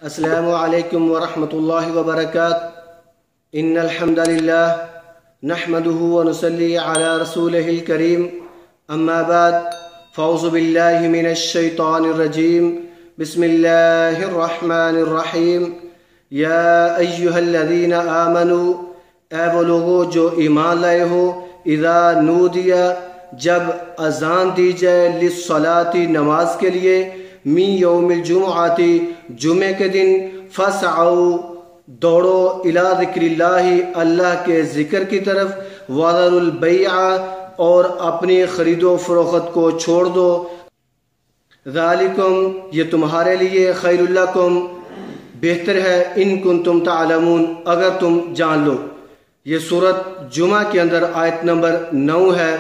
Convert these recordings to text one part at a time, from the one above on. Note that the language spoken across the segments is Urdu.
السلام علیکم ورحمۃ اللہ وبرکاتہ۔ ان الحمد للہ نحمده ونصلی علی رسولہ الکریم، اما بعد فاعوذ باللہ من الشیطان الرجیم، بسم اللہ الرحمن الرحیم۔ یا ایہا الذین آمنوا، اے وہ لوگو جو ایمان لائے ہو، اذا نودیا، جب اذان دی جائے، للصلاۃ، نماز کے لیے، من یوم الجمعۃ، جمعے کے دن، فاسعوا، دوڑو، الی ذکر اللہ، اللہ کے ذکر کی طرف، وذروا البیع، اور اپنی خرید و فروخت کو چھوڑ دو، ذالکم، یہ تمہارے لیے، خیر لکم، بہتر ہے، ان کنتم تعلمون، اگر تم جان لو۔ یہ سورت جمعہ کے اندر آیت نمبر 9 ہے۔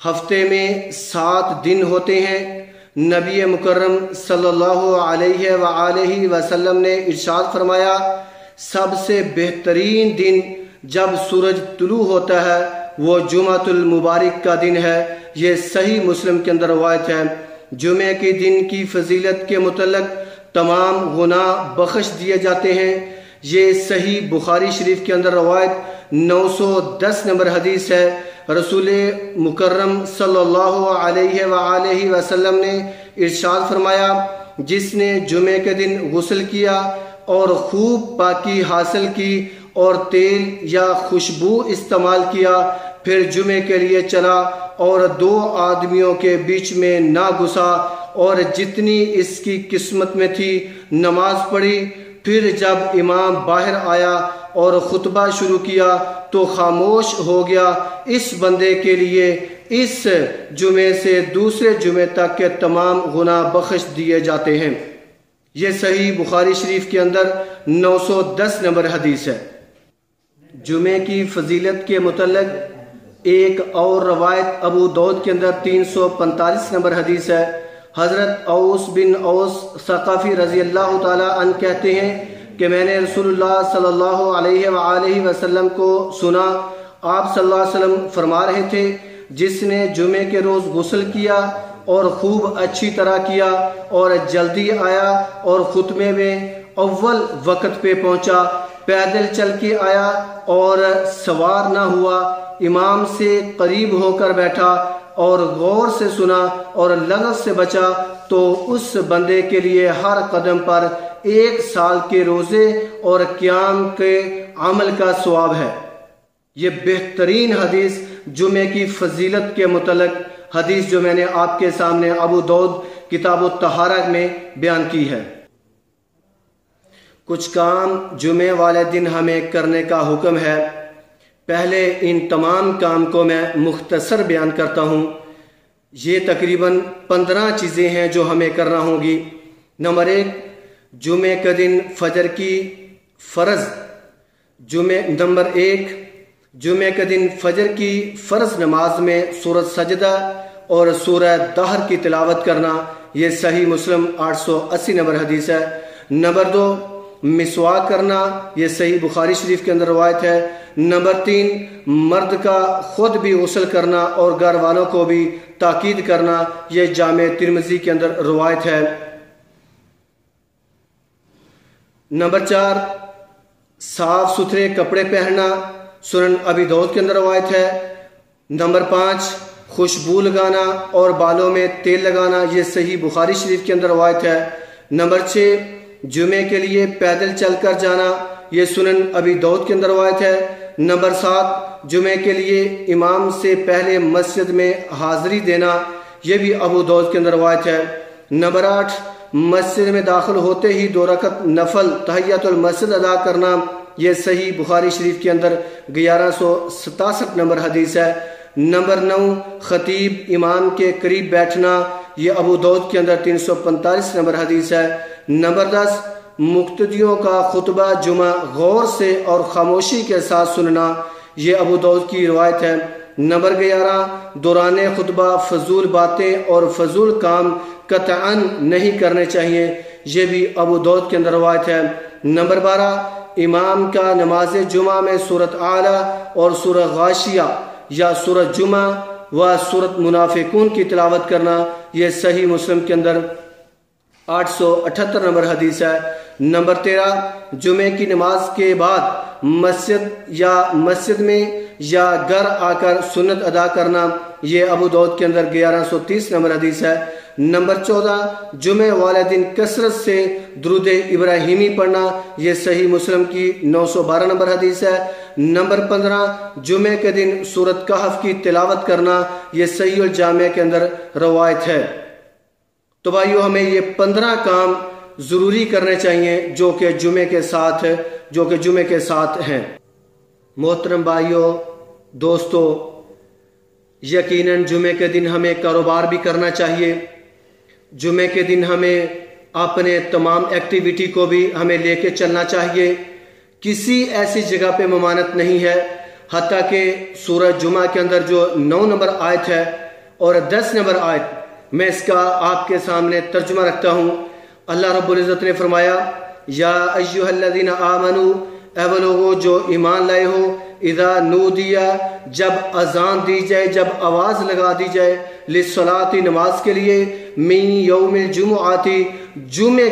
ہفتے میں 7 دن ہوتے ہیں۔ نبی مکرم صلی اللہ علیہ وآلہ وسلم نے ارشاد فرمایا، سب سے بہترین دن جب سورج طلوع ہوتا ہے وہ جمعۃ المبارک کا دن ہے۔ یہ صحیح مسلم کے اندر روایت ہے۔ جمعے کے دن کی فضیلت کے متعلق تمام گناہ بخش دیے جاتے ہیں۔ یہ صحیح بخاری شریف کے اندر روایت 910 نمبر حدیث ہے۔ رسول مکرم صلی اللہ علیہ وآلہ وسلم نے ارشاد فرمایا، جس نے جمعے کے دن غسل کیا اور خوب پاکی حاصل کی اور تیل یا خوشبو استعمال کیا، پھر جمعے کے لیے چلا اور 2 آدمیوں کے بیچ میں نہ گھسا، اور جتنی اس کی قسمت میں تھی نماز پڑھی، پھر جب امام باہر آیا اور خطبہ شروع کیا تو خاموش ہو گیا، اس بندے کے لیے اس جمعے سے دوسرے جمعے تک کے تمام گناہ بخش دیے جاتے ہیں۔ یہ صحیح بخاری شریف کے اندر 910 نمبر حدیث ہے۔ جمعے کی فضیلت کے متعلق ایک اور روایت ابو داؤد کے اندر 345 نمبر حدیث ہے۔ حضرت اوس بن اوس ثقفی رضی اللہ تعالی عنہ کہتے ہیں کہ میں نے رسول اللہ صلی اللہ علیہ وآلہ وسلم کو سنا، آپ صلی اللہ علیہ وسلم فرما رہے تھے، جس نے جمعے کے روز غسل کیا اور خوب اچھی طرح کیا اور جلدی آیا اور خطبے میں اول وقت پہ پہنچا، پیدل چل کے آیا اور سوار نہ ہوا، امام سے قریب ہو کر بیٹھا اور غور سے سنا اور لغت سے بچا، تو اس بندے کے لیے ہر قدم پر 1 سال کے روزے اور قیام کے عمل کا ثواب ہے۔ یہ بہترین حدیث جمعے کی فضیلت کے متعلق حدیث جو میں نے آپ کے سامنے ابو داؤد کتاب الطہارہ میں بیان کی ہے۔ کچھ کام جمعے والے دن ہمیں کرنے کا حکم ہے۔ پہلے ان تمام کام کو میں مختصر بیان کرتا ہوں۔ یہ تقریباً 15 چیزیں ہیں جو ہمیں کرنا ہوں گی۔ نمبر 1، جمعے کا دن فجر کی فرض نمبر 1، جمعے کا دن فجر کی فرض نماز میں سورۃ سجدہ اور سورہ دہر کی تلاوت کرنا۔ یہ صحیح مسلم 880 نمبر حدیث ہے۔ نمبر 2، مسواک کرنا، یہ صحیح بخاری شریف کے اندر روایت ہے۔ نمبر 3، مرد کا خود بھی غسل کرنا اور گھر والوں کو بھی تاکید کرنا، یہ جامع ترمذی کے اندر روایت ہے۔ نمبر 4، صاف ستھرے کپڑے پہننا، سنن ابی داؤد کے اندر روایت ہے۔ نمبر 5، خوشبو لگانا اور بالوں میں تیل لگانا، یہ صحیح بخاری شریف کے اندر روایت ہے۔ نمبر 6، جمعے کے لیے پیدل چل کر جانا، یہ سنن ابی داؤد کے اندر روایت ہے۔ نمبر 7، جمعے کے لیے امام سے پہلے مسجد میں حاضری دینا، یہ بھی ابو داؤد کے اندر روایت ہے۔ نمبر 8، مسجد میں داخل ہوتے ہی 2 رکعت نفل تحیۃ المسجد ادا کرنا، یہ صحیح بخاری شریف کے اندر 1167 نمبر حدیث ہے۔ نمبر 9، خطیب امام کے قریب بیٹھنا، یہ ابو داؤد کے اندر 345 نمبر حدیث ہے۔ نمبر 10، مقتدیوں کا خطبہ جمعہ غور سے اور خاموشی کے ساتھ سننا، یہ ابو داؤد کی روایت ہے۔ نمبر 11، دوران خطبہ فضول باتیں اور فضول کام قطعاً نہیں کرنے چاہیے، یہ بھی ابو داؤد کے اندر روایت ہے۔ نمبر 12، امام کا نماز جمعہ میں سورۃ اعلیٰ اور سورہ غاشیہ یا سورہ جمعہ و سورۃ منافقون کی تلاوت کرنا، یہ صحیح مسلم کے اندر 878 نمبر حدیث ہے۔ نمبر 13، جمعے کی نماز کے بعد مسجد میں یا گھر آ کر سنت ادا کرنا، یہ ابو داؤد کے اندر 1130 نمبر حدیث ہے۔ نمبر 14، جمعے والے دن کثرت سے درود ابراہیمی پڑھنا، یہ صحیح مسلم کی 912 نمبر حدیث ہے۔ نمبر 15، جمعے کے دن سورۃ کہف کی تلاوت کرنا، یہ صحیح الجامع کے اندر روایت ہے۔ تو بھائیو، ہمیں یہ 15 کام ضروری کرنے چاہیے جو کہ جمعے کے ساتھ ہیں۔ محترم بھائیو، دوستو، یقیناً جمعے کے دن ہمیں کاروبار بھی کرنا چاہیے۔ جمعے کے دن ہمیں اپنے تمام ایکٹیویٹی کو بھی ہمیں لے کے چلنا چاہیے۔ کسی ایسی جگہ پہ ممانعت نہیں ہے، حتیٰ کہ سورہ جمعہ کے اندر جو 9 نمبر آیت ہے اور 10 نمبر آیت، میں اس کا آپ کے سامنے ترجمہ رکھتا ہوں۔ اللہ رب العزت نے فرمایا، یا ایھا الذین آمنو، اے وہ لوگو جو ایمان لائے ہو، اذا نودیا، جب اذان دی جائے، جب آواز لگا دی جائے، للصلاۃ، نماز کے لیے، من یوم الجمعۃ، جمعے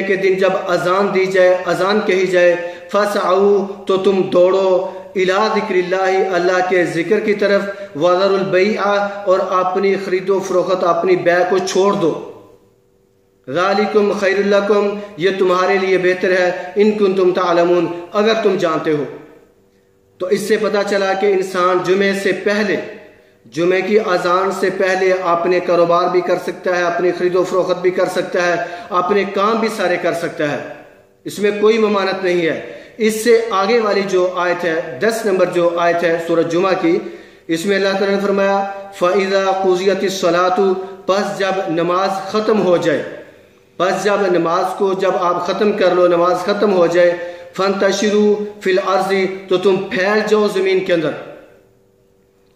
کے دن جب اذان دی جائے، اذان کہی جائے، فسعوا، تو تم دوڑو، الی ذکر اللہ، اللہ کے ذکر کی طرف، وذروا البیع، اور اپنی خرید و فروخت، اپنی بیع کو چھوڑ دو، ذالکم خیر لکم، یہ تمہارے لیے بہتر ہے، ان کنتم تعلمون، اگر تم جانتے ہو۔ تو اس سے پتہ چلا کہ انسان جمعے کی اذان سے پہلے اپنے کاروبار بھی کر سکتا ہے، اپنی خرید و فروخت بھی کر سکتا ہے، اپنے کام بھی سارے کر سکتا ہے، اس میں کوئی ممانعت نہیں ہے۔ اس سے آگے والی جو آیت ہے، 10 نمبر جو آیت ہے سورۃ جمعہ کی، اس میں اللہ تعالیٰ نے فرمایا، فَإِذَا قُضِيَتِ الصَّلَاةُ، پس جب نماز ختم ہو جائے، جب آپ ختم کر لو، نماز ختم ہو جائے، فَانْتَشِرُوا فِي الْأَرْضِ، تو تم پھیل جاؤ زمین کے اندر،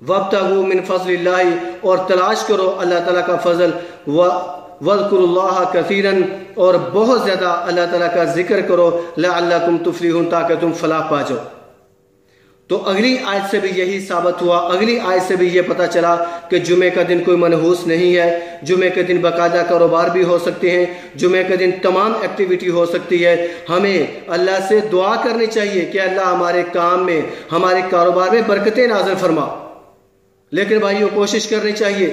وَابْتَغُوا مِنْ فَضْلِ اللَّهِ، اور تلاش کرو اللہ تعالیٰ کا فضل، وَاذْكُرُوا اللَّهَ كَثِيرًا، اور بہت زیادہ اللہ تعالیٰ کا ذکر کرو، لَعَلَّكُمْ تُفْلِحُونَ، تاکہ تم فلاح پا جاؤ۔ تو اگلی آیت سے بھی یہی ثابت ہوا، اگلی آیت سے بھی یہ پتہ چلا کہ جمعے کا دن کوئی منحوس نہیں ہے، جمعے کے دن باقاعدہ کاروبار بھی ہو سکتے ہیں، جمعے کے دن تمام ایکٹیویٹی ہو سکتی ہے۔ ہمیں اللہ سے دعا کرنی چاہیے کہ اللہ ہمارے کام میں، ہمارے کاروبار میں برکتیں نازل فرما۔ لیکن بھائیوں، کوشش کرنی چاہیے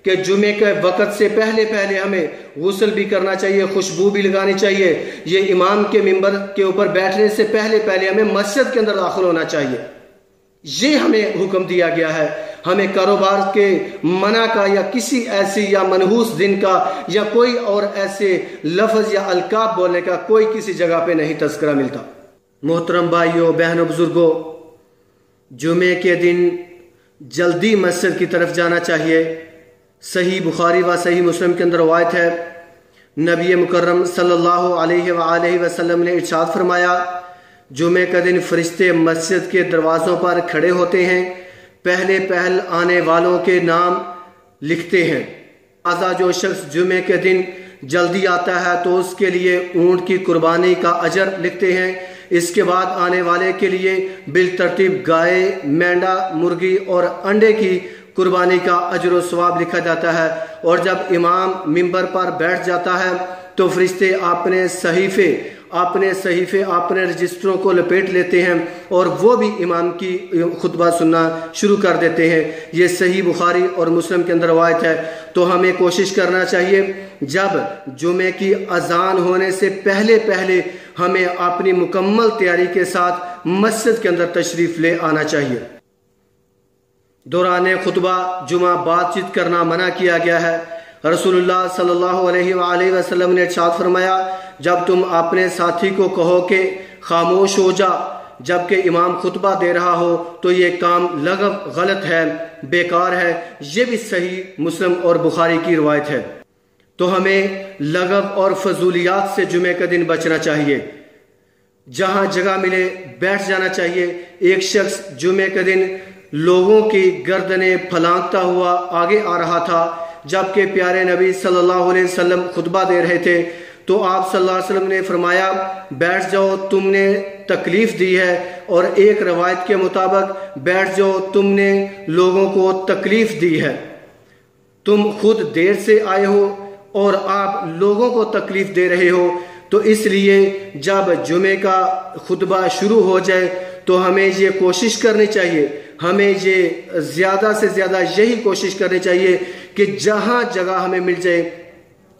کہ جمعے کے وقت سے پہلے ہمیں غسل بھی کرنا چاہیے، خوشبو بھی لگانی چاہیے، یہ امام کے ممبر کے اوپر بیٹھنے سے پہلے ہمیں مسجد کے اندر داخل ہونا چاہیے۔ یہ ہمیں حکم دیا گیا ہے۔ ہمیں کاروبار کے منع کا یا کسی ایسی یا منحوس دن کا یا کوئی اور ایسے لفظ یا القاب بولنے کا کوئی کسی جگہ پہ نہیں تذکرہ ملتا۔ محترم بھائیوں، بہنوں، بزرگوں، جمعے کے دن جلدی مسجد کی طرف جانا چاہیے۔ صحیح بخاری و صحیح مسلم کے اندر روایت ہے، نبی مکرم صلی اللہ علیہ وآلہ وسلم نے ارشاد فرمایا، جمعے کا دن فرشتے مسجد کے دروازوں پر کھڑے ہوتے ہیں، پہل آنے والوں کے نام لکھتے ہیں۔ لہذا جو شخص جمعے کے دن جلدی آتا ہے تو اس کے لیے اونٹ کی قربانی کا اجر لکھتے ہیں، اس کے بعد آنے والے کے لیے بالترتیب گائے، مینڈا، مرغی اور انڈے کی قربانی کا اجر و ثواب لکھا جاتا ہے۔ اور جب امام ممبر پر بیٹھ جاتا ہے تو فرشتے اپنے صحیفے، اپنے رجسٹروں کو لپیٹ لیتے ہیں اور وہ بھی امام کی خطبہ سننا شروع کر دیتے ہیں۔ یہ صحیح بخاری اور مسلم کے اندر روایت ہے۔ تو ہمیں کوشش کرنا چاہیے جب جمعے کی اذان ہونے سے پہلے ہمیں اپنی مکمل تیاری کے ساتھ مسجد کے اندر تشریف لے آنا چاہیے۔ دوران خطبہ جمعہ بات چیت کرنا منع کیا گیا ہے۔ رسول اللہ صلی اللہ علیہ وآلہ وسلم نے ارشاد فرمایا، جب تم اپنے ساتھی کو کہو کہ خاموش ہو جا جبکہ امام خطبہ دے رہا ہو تو یہ کام لغو، غلط ہے، بیکار ہے۔ یہ بھی صحیح مسلم اور بخاری کی روایت ہے۔ تو ہمیں لغو اور فضولیات سے جمعے کا دن بچنا چاہیے۔ جہاں جگہ ملے بیٹھ جانا چاہیے۔ ایک شخص جمعے کے دن لوگوں کی گردنیں پھلانگتا ہوا آگے آ رہا تھا، جبکہ پیارے نبی صلی اللہ علیہ وسلم خطبہ دے رہے تھے، تو آپ صلی اللہ علیہ وسلم نے فرمایا، بیٹھ جاؤ، تم نے تکلیف دی ہے۔ اور ایک روایت کے مطابق، بیٹھ جاؤ، تم نے لوگوں کو تکلیف دی ہے، تم خود دیر سے آئے ہو اور آپ لوگوں کو تکلیف دے رہے ہو، تو اس لیے جب جمعے کا خطبہ شروع ہو جائے تو ہمیں یہ کوشش کرنی چاہیے، ہمیں یہ زیادہ سے زیادہ یہی کوشش کرنی چاہیے کہ جہاں جگہ ہمیں مل جائے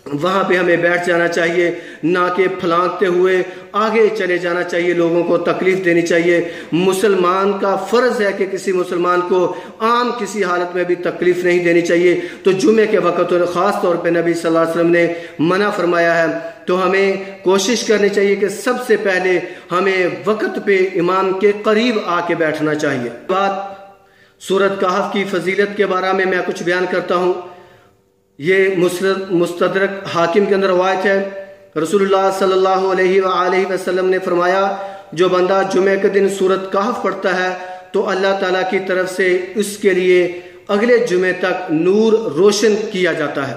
وہاں پہ ہمیں بیٹھ جانا چاہیے، نہ کہ پھلانگتے ہوئے آگے چلے جانا چاہیے، لوگوں کو تکلیف دینی چاہیے۔ مسلمان کا فرض ہے کہ کسی مسلمان کو عام کسی حالت میں بھی تکلیف نہیں دینی چاہیے، تو جمعے کے وقت اور خاص طور پہ نبی صلی اللہ علیہ وسلم نے منع فرمایا ہے۔ تو ہمیں کوشش کرنی چاہیے کہ سب سے پہلے ہمیں وقت پہ امام کے قریب آ کے بیٹھنا چاہیے۔ بات سورۃ کہف کی فضیلت کے بارے میں کچھ بیان کرتا ہوں۔ یہ مستدرک حاکم کے اندر روایت ہے، رسول اللہ صلی اللہ علیہ وآلہ وسلم نے فرمایا، جو بندہ جمعہ کے دن سورۃ کہف پڑھتا ہے تو اللہ تعالیٰ کی طرف سے اس کے لیے اگلے جمعے تک نور روشن کیا جاتا ہے۔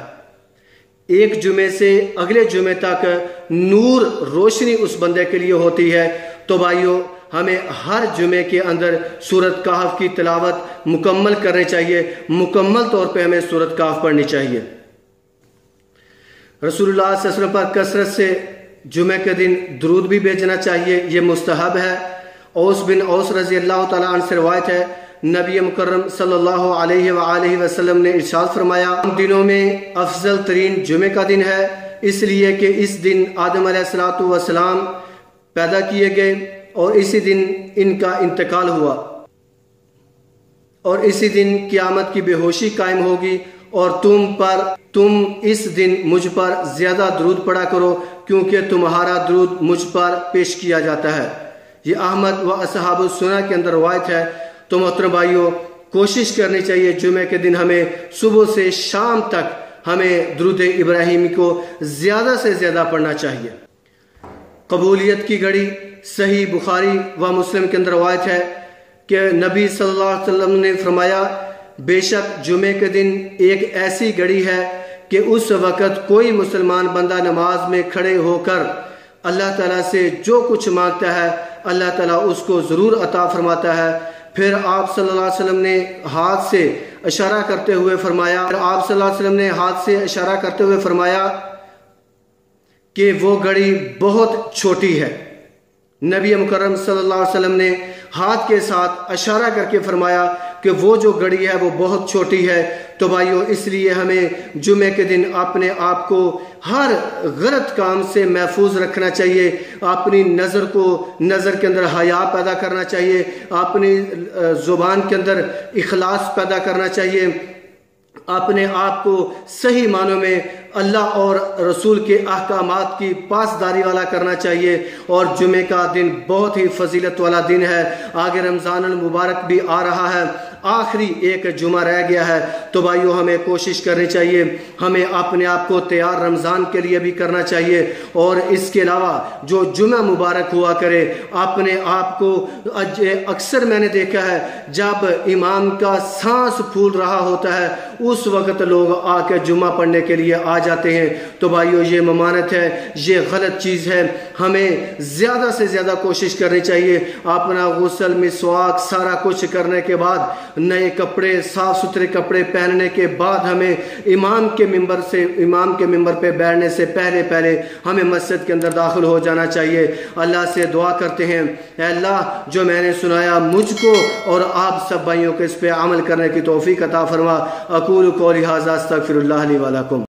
ایک جمعے سے اگلے جمعے تک نور روشنی اس بندے کے لیے ہوتی ہے۔ تو بھائیو، ہمیں ہر جمعے کے اندر سورۃ کہف کی تلاوت مکمل کرنی چاہیے، مکمل طور پہ ہمیں سورۃ کہف پڑھنی چاہیے۔ رسول اللہ صلی اللہ علیہ وسلم پر کثرت سے جمعے کے دن درود بھی بھیجنا چاہیے، یہ مستحب ہے۔ اوس بن اوس رضی اللہ تعالیٰ عنہ سے روایت ہے، نبی مکرم صلی اللہ علیہ وآلہ وسلم نے ارشاد فرمایا، ان دنوں میں افضل ترین جمعے کا دن ہے، اس لیے کہ اس دن آدم علیہ السلام پیدا کیے گئے اور اسی دن ان کا انتقال ہوا، اور اسی دن قیامت کی بے ہوشی قائم ہوگی، اور تم اس دن مجھ پر زیادہ درود پڑھا کرو کیونکہ تمہارا درود مجھ پر پیش کیا جاتا ہے۔ یہ احمد و اصحاب السنن کے اندر روایت ہے۔ تو محترم بھائیو، کوشش کرنی چاہیے جمعے کے دن ہمیں صبح سے شام تک ہمیں درود ابراہیمی کو زیادہ سے زیادہ پڑھنا چاہیے۔ قبولیت کی گھڑی، صحیح بخاری و مسلم کے اندر روایت ہے کہ نبی صلی اللہ علیہ وسلم نے فرمایا، بے شک جمعے کے دن ایک ایسی گھڑی ہے کہ اس وقت کوئی مسلمان بندہ نماز میں کھڑے ہو کر اللہ تعالیٰ سے جو کچھ مانگتا ہے اللہ تعالیٰ اس کو ضرور عطا فرماتا ہے۔ پھر آپ صلی اللہ علیہ وسلم نے ہاتھ سے اشارہ کرتے ہوئے فرمایا کہ وہ گھڑی بہت چھوٹی ہے۔ نبی مکرم صلی اللہ علیہ وسلم نے ہاتھ کے ساتھ اشارہ کر کے فرمایا کہ وہ جو گھڑی ہے وہ بہت چھوٹی ہے۔ تو بھائیو، اس لیے ہمیں جمعے کے دن اپنے آپ کو ہر غلط کام سے محفوظ رکھنا چاہیے، اپنی نظر کے اندر حیا پیدا کرنا چاہیے، اپنی زبان کے اندر اخلاص پیدا کرنا چاہیے، اپنے آپ کو صحیح معنوں میں اللہ اور رسول کے احکامات کی پاسداری والا کرنا چاہیے۔ اور جمعے کا دن بہت ہی فضیلت والا دن ہے، آگے رمضان المبارک بھی آ رہا ہے، آخری ایک جمعہ رہ گیا ہے۔ تو بھائیو، ہمیں کوشش کرنی چاہیے، ہمیں اپنے آپ کو تیار رمضان کے لیے بھی کرنا چاہیے، اور اس کے علاوہ جو جمعہ مبارک ہوا کرے اپنے آپ کو، اکثر میں نے دیکھا ہے جب امام کا سانس پھول رہا ہوتا ہے اس وقت لوگ آ کے جمعہ پڑھنے کے لیے آ جاتے ہیں۔ تو بھائیو، یہ ممانعت ہے، یہ غلط چیز ہے، ہمیں زیادہ سے زیادہ کوشش کرنی چاہیے، اپنا غسل مسواک سارا کچھ کرنے کے بعد، نئے کپڑے صاف ستھرے کپڑے پہننے کے بعد ہمیں امام کے ممبر پہ بیٹھنے سے پہلے ہمیں مسجد کے اندر داخل ہو جانا چاہیے۔ اللہ سے دعا کرتے ہیں، اے اللہ، جو میں نے سنایا مجھ کو اور آپ سب بھائیوں کو اس پہ عمل کرنے کی توفیق عطا فرما۔ اقول قولی ھذا استغفر اللہ لی ولکم۔